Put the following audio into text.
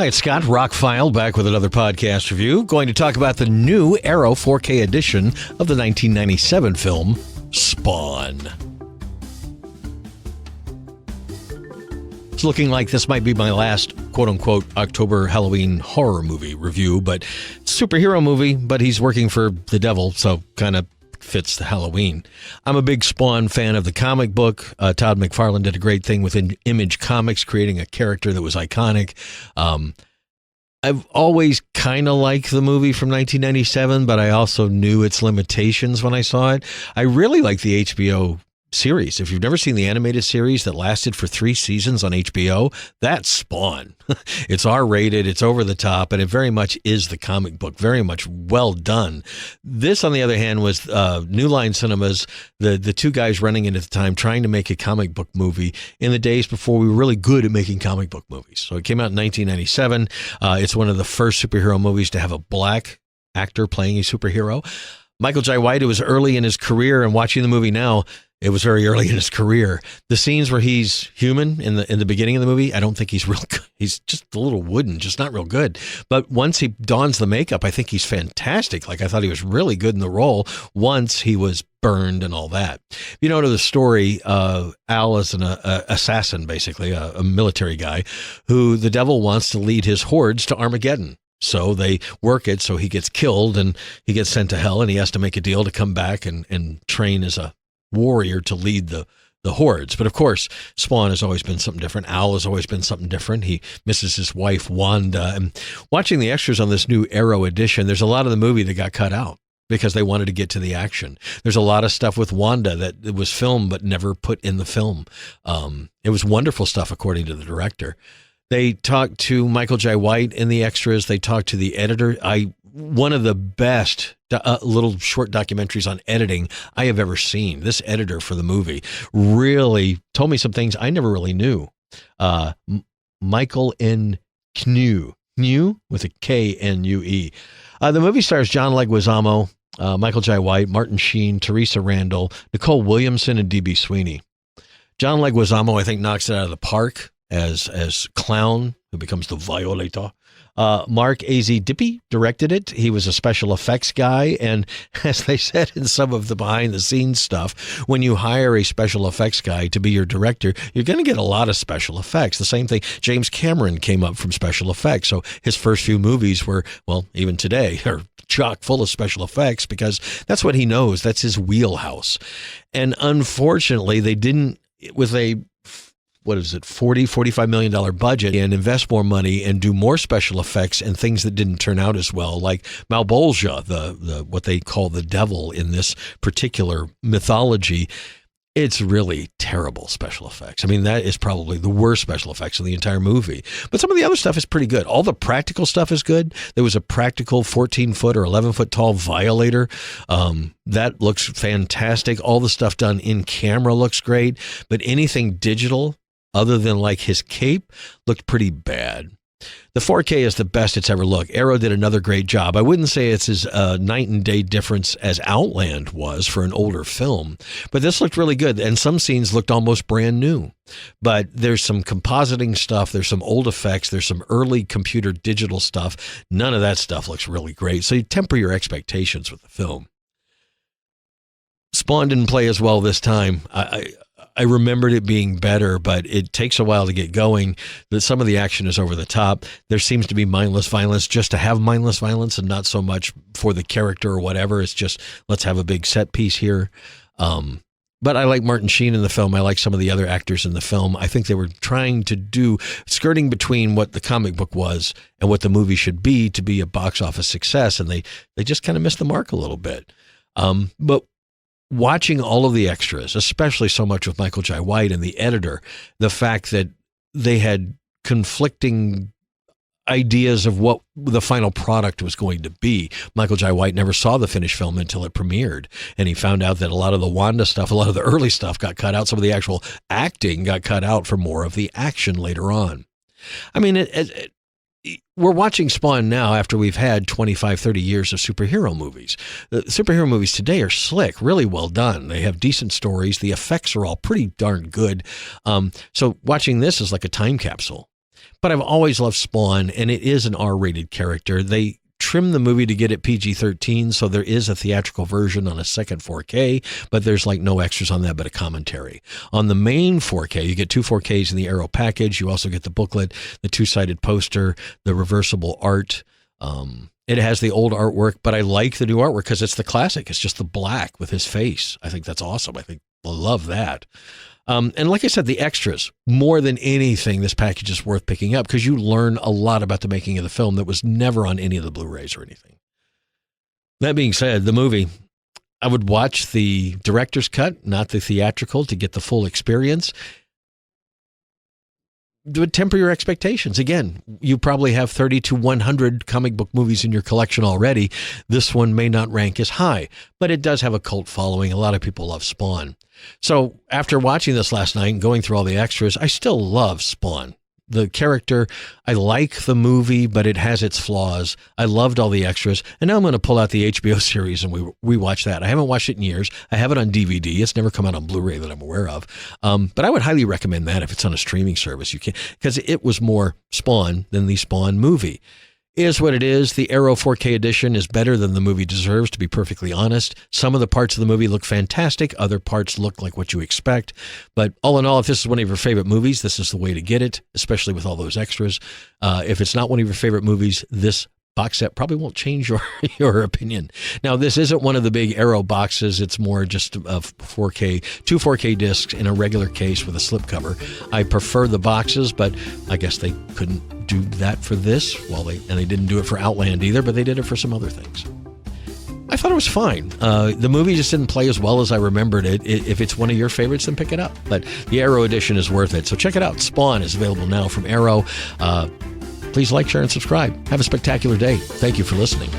Hi, it's Scott, ROCKFILE, back with another podcast review. Going to talk about the new Arrow 4K edition of the 1997 film, Spawn. It's looking like this might be my last quote-unquote October Halloween horror movie review, but superhero movie, but he's working for the devil, so kind of fits the Halloween. I'm a big Spawn fan of the comic book. Todd McFarlane did a great thing within Image Comics, creating a character that was iconic. I've always kind of liked the movie from 1997, but I also knew its limitations when I saw it. I really like the HBO series. If you've never seen the animated series that lasted for 3 seasons on HBO, that's Spawn. It's R-rated, it's over the top, and it very much is the comic book. Very much well done. This, on the other hand, was New Line Cinemas, the two guys running it at the time, trying to make a comic book movie in the days before we were really good at making comic book movies. So it came out in 1997. It's one of the first superhero movies to have a black actor playing a superhero. Michael Jai White, it was early in his career, and watching the movie now, it was very early in his career. The scenes where he's human in the beginning of the movie, I don't think he's real good. He's just a little wooden, just not real good. But once he dons the makeup, I think he's fantastic. Like, I thought he was really good in the role once he was burned and all that. If you know the story, Al is an assassin, basically, a military guy who the devil wants to lead his hordes to Armageddon. So they work it so he gets killed and he gets sent to hell, and he has to make a deal to come back and train as a warrior to lead the hordes. But of course, Spawn has always been something different. Al has always been something different. He misses his wife, Wanda. And watching the extras on this new Arrow edition, there's a lot of the movie that got cut out because they wanted to get to the action. There's a lot of stuff with Wanda that was filmed but never put in the film. It was wonderful stuff, according to the director. They talked to Michael Jai White in the extras. They talked to the editor. One of the best little short documentaries on editing I have ever seen. This editor for the movie really told me some things I never really knew. Michael N. Knue with a Knue. The movie stars John Leguizamo, Michael Jai White, Martin Sheen, Teresa Randall, Nicole Williamson, and D.B. Sweeney. John Leguizamo, I think, knocks it out of the park as Clown, who becomes the Violator. Mark A.Z. Dippy directed it. He was a special effects guy. And as they said in some of the behind the scenes stuff, when you hire a special effects guy to be your director, you're going to get a lot of special effects. The same thing, James Cameron came up from special effects. So his first few movies were, well, even today, are chock full of special effects because that's what he knows. That's his wheelhouse. And unfortunately, they didn't, with a $45 million budget, and invest more money and do more special effects and things that didn't turn out as well, like Malbolgia, the what they call the devil in this particular mythology. It's really terrible special effects. I mean, that is probably the worst special effects in the entire movie. But some of the other stuff is pretty good. All the practical stuff is good. There was a practical 14-foot or 11-foot tall Violator. That looks fantastic. All the stuff done in camera looks great. But anything digital, other than like his cape, looked pretty bad. The 4K is the best it's ever looked. Arrow did another great job. I wouldn't say it's as night and day difference as Outland was for an older film, but this looked really good. And some scenes looked almost brand new. But there's some compositing stuff. There's some old effects. There's some early computer digital stuff. None of that stuff looks really great. So you temper your expectations with the film. Spawn didn't play as well this time. I remembered it being better, but it takes a while to get going. That some of the action is over the top. There seems to be mindless violence just to have mindless violence and not so much for the character or whatever. It's just, let's have a big set piece here. But I like Martin Sheen in the film. I like some of the other actors in the film. I think they were trying to do skirting between what the comic book was and what the movie should be to be a box office success. And they just kind of missed the mark a little bit. But watching all of the extras, especially so much with Michael Jai White and the editor, the fact that they had conflicting ideas of what the final product was going to be. Michael Jai White never saw the finished film until it premiered, and he found out that a lot of the Wanda stuff, a lot of the early stuff got cut out. Some of the actual acting got cut out for more of the action later on. I mean, we're watching Spawn now after we've had 25, 30 years of superhero movies. The superhero movies today are slick, really well done. They have decent stories. The effects are all pretty darn good. So watching this is like a time capsule. But I've always loved Spawn, and it is an R-rated character. They trimmed the movie to get it PG-13, so there is a theatrical version on a second 4K, but there's like no extras on that but a commentary. On the main 4K, you get two 4Ks in the Arrow package. You also get the booklet, the two-sided poster, the reversible art. It has the old artwork, but I like the new artwork because it's the classic. It's just the black with his face. I think that's awesome. I love that. And like I said, the extras, more than anything, this package is worth picking up because you learn a lot about the making of the film that was never on any of the Blu-rays or anything. That being said, the movie, I would watch the director's cut, not the theatrical, to get the full experience. Would temper your expectations. Again, you probably have 30 to 100 comic book movies in your collection already. This one may not rank as high, but it does have a cult following. A lot of people love Spawn. So after watching this last night and going through all the extras, I still love Spawn. The character, I like the movie, but it has its flaws. I loved all the extras. And now I'm going to pull out the HBO series and we watch that. I haven't watched it in years. I have it on DVD. It's never come out on Blu-ray that I'm aware of. But I would highly recommend that if it's on a streaming service. You can, because it was more Spawn than the Spawn movie. Is what it is. The Arrow 4K edition is better than the movie deserves, to be perfectly honest. Some of the parts of the movie look fantastic. Other parts look like what you expect. But all in all, if this is one of your favorite movies, this is the way to get it, especially with all those extras. If it's not one of your favorite movies, this box set probably won't change your opinion. Now, this isn't one of the big Arrow boxes. It's more just a 4K, two 4K discs in a regular case with a slipcover. I prefer the boxes, but I guess they couldn't do that for this. They didn't do it for Outland either, but they did it for some other things. I thought it was fine. The movie just didn't play as well as I remembered it. If it's one of your favorites, then pick it up. But the Arrow edition is worth it. So check it out. Spawn is available now from Arrow. Please like, share, and subscribe. Have a spectacular day. Thank you for listening.